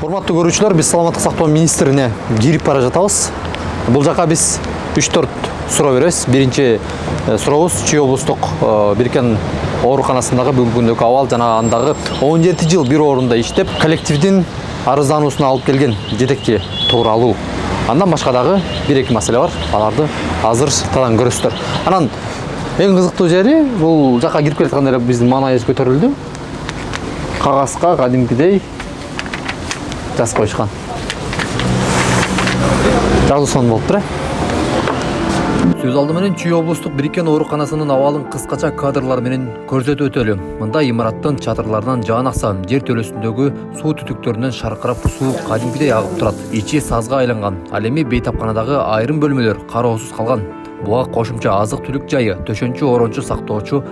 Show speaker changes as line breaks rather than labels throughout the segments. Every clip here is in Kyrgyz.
Урматтуу көрүүчүлөр, биз саламаттык сактоо министрине кирип бара жатабыз. Бул жака биз 3-4 суроо беребиз. Биринчи сурообуз Чүй облустук биркен ооруканасындагы бүгүнкү күндөгү абал жана андагы 17 жыл бир орунда иштеп, коллективдин арыздануусуна алып келген жетекчи тууралуу. Андан башка дагы 1-2 маселе бар. Аларды азыр тадан көрөсүздөр. Анан эң кызыктуу жери бул жака кирип келатканда эле биздин маанайыбыз көтөрүлдү. Кагазга кадимкидей жазып коюшкан. Жазуусун болуптур. Сөз алды менен Чүй облустук биркен ооруканасынын абалын кыскача кадрлар менен көрсөтүп өтөлү. Мында имараттын чатырларынан жаан акса, жер төлөсүндөгү суу түтүктөрүнөн шаркырап суу кадимкидей агып турат. Ичи сазга айланган. Ал эми бейтапканадагы айрым бөлмөлөр кароосуз калган. Буга кошумча азык-түлүк жайы, төшөнчү орончу сактоочу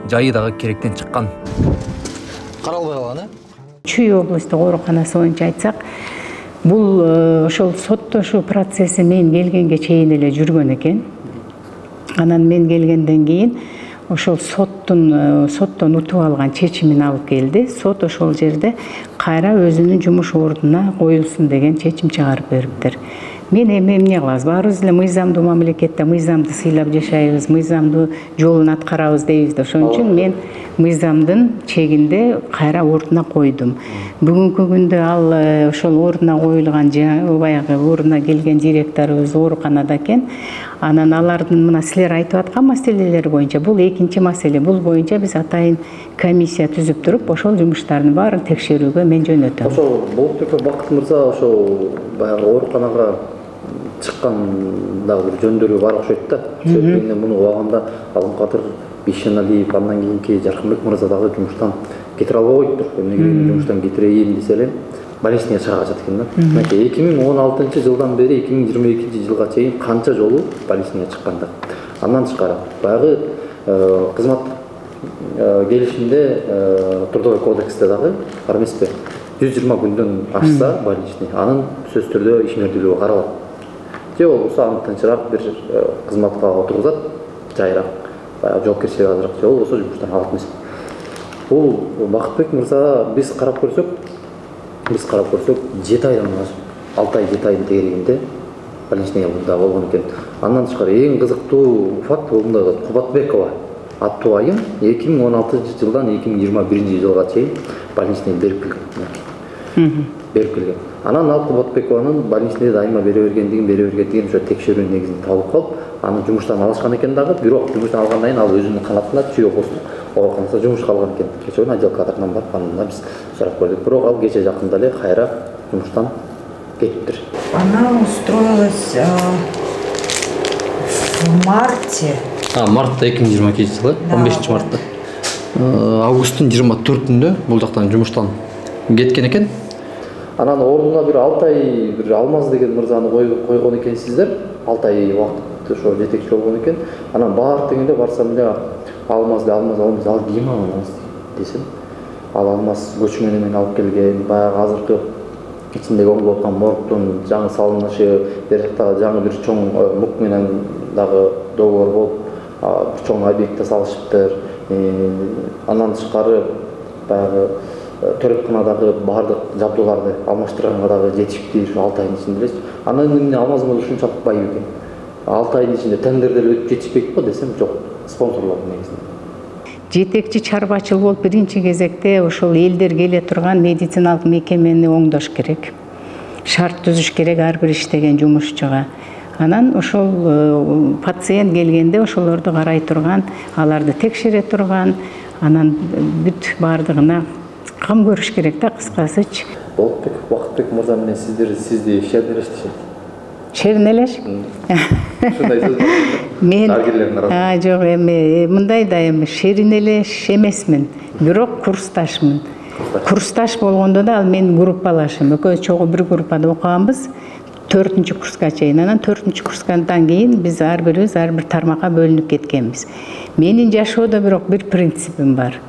жайы дагы керектен чыккан. Каралбай калган,
Чүй облустук ооруканасы боюнча айтсак, бул ошол соттошуу процесси мен келгенге чейин эле жүргөн экен. Анан мен келгенден кийин ошол соттон утуп алган чечимин алып келди. Сот ошол жерде кайра өзүнүн жумуш ордуна коюлсун деген чечим чыгарып бериптир. Мен эми эмне кылабыз? Баарыбыз эле мыйзамдуу мамлекетте мыйзамды сыйлап жашайбыз, мыйзамдуу жолун аткарабыз дейбиз да. Ошон үчүн мен мыйзамдын чегинде кайра ордуна койдум. Бүгүнкү күндө ал ошол ордуна коюлган баягы ордуна келген директорубуз ооруканада экен. Анан алардын мына силер айтып аткан маселелер боюнча бул экинчи маселе. Бул боюнча биз атайын комиссия түзүп туруп, ошол жумуштардын баарын текшерүүгө мен жөнөтөм.
Ошол Болотбеков Бакыт мырза ошол баягы ооруканага чыккан дагы бир жөндөрү бар окшойт да. Себеби муну убагында Алымкадыр Бишеналиев, андан кийинки Жаркынбек мырза дагы жумуштан кетире албай коюптур. Эмнеге жумуштан кетирейин десе эле больничныйга чыгарышат экен да. Мынакей 2016-жылдан бери 2022-жылга чейин канча жолу больничныйга чыккандар. Андан тышкары баягы кызмат келишимде трудовой кодексте дагы бар эмеспи? 120 күндөн ашса больничный, анын сөзсүз түрдө ишмердүүлүгү каралат. Же болбосо аны тынчыраак бир кызматка отургузат, жайыраак, баягы жоопкерчилиги азыраак, же болбосо жумуштан алат эмес. Бул Бакытбек мырза биз карап көрсөк 7 айдан ашып, 6 ай 7 айдын тегерегинде больничныйда болгон экен. Андан тышкары эң кызыктуу факт бул Кубатбекова аттуу айым 2016-жылдан 2021-жылга чейин больничный берип келген. Анан ал Кубатбекованын больничный дайыма бере бергендигин ошо текшерүү негизинде табылып калып, аны жумуштан алышкан экен дагы, бирок жумуштан алгандан кийин ал өзүнүн канатында Чүй облустук ооруканасына жумушка алган экен. Кечээ күнү отдел кадрынан барып андан биз сурап көрдүк. Бирок ал кечээ жакында эле кайра жумуштан кетиптир.
Она устроилась в марте.
Мартта 2022-жылы, 15-мартта. Августтун 24-үндө бул жактан жумуштан кеткен экен.
Анан ордуна бир 6 ай бир Алмаз деген мырзаны койгон экенсиздер. 6 ай убакыт ошо жетекчи болгон экен. Анан баар дегенде барсам эле Алмаз ал ким Алмаз десем, ал Алмаз көчмөнү менен алып келген, баягы азыркы ичиндеги оңдоп аткан моргдун жаңы салынышы, бер жактагы жаңы бир чоң МУК менен дагы договор болуп, бир чоң объектте салышыптыр. Андан тышкары баягы төрөтканадагы баардык жабдууларды алмаштырганга дагы жетишиптир 6 айдын ичинде элечи. Анан эмне Алмаз мырза ушунчалык бай экен. 6 айдын ичинде тендерде өтүп жетишпек го десем, жок, спонсорлордун негизинде.
Жетекчи чарбачыл болуп биринчи кезекте ошол элдер келе турган медициналык мекемени оңдош керек. Шарт түзүш керек ар бир иштеген жумушчуга. Анан ошол пациент келгенде ошолорду карай турган, аларды текшере турган, анан бүт баардыгына кам көрүш керек да, кыскасычы.
Болотбек Бакытбек мырза менен сизди шернелештишет.
Шернелеш?
Ушундай сөз бар.
Мен
дарыгерлердин арасында.
жок, эми мындай да эми шернелеш эмесмин, бирок курсташмын. Курсташ болгондо да ал менин группалашым. Экөөбүз чогуу бир группада окуганбыз. 4-курска чейин. Анан 4-курскадан кийин биз ар бирибиз ар бир тармакка бөлүнүп кеткенбиз. Менин жашоодо бирок бир принципим бар.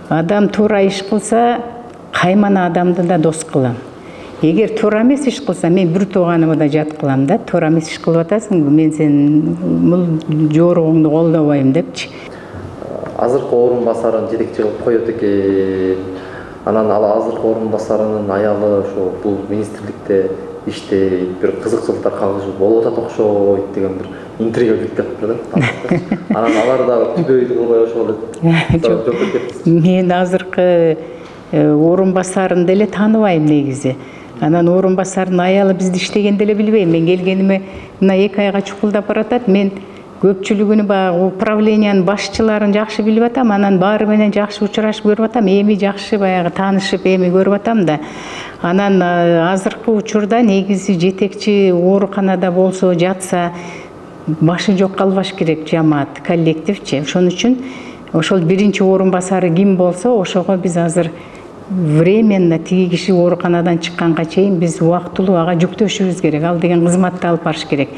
Адам туура иш кылса, каймана адамды да дос кылам. Эгер туура эмес иш кылса, мен бир тууганымы да жат кылам да. Туура эмес иш кылып атасың, мен сенин бул жоругуңду колдобойм депчи.
Азыркы орун басарын жетекчи кылып коет экен. Анан ал азыркы орун басарынын аялы ошо бул министрликте иштейт, бир кызыкчылыктар кагышып болуп атат окшойт деген бир интрига келип жатыптыр да. Анан алар да түгөйдү кылбай ошол эле.
Мен азыркы орун басарын деле тааныбайм негизи. Анан орун басардын аялы бизди иштегенде эле билбейм. Мен келгениме мына 2 айга чукулдап баратат. Мен көпчүлүгүнү баягы управлениянын башчыларын жакшы билип атам, анан баары менен жакшы учурашып көрүп атам, эми жакшы баягы таанышып эми көрүп атам да. Анан азыркы учурда негизи жетекчи ооруканада болсо, жатса башы жок калбаш керек жамаат, коллективчи. Ошон үчүн ошол биринчи орун басары ким болсо, ошого биз азыр временно тиги киши ооруканадан чыкканга чейин биз убактылуу ага жүктөшүбүз керек. Ал деген кызматты алып барыш керек.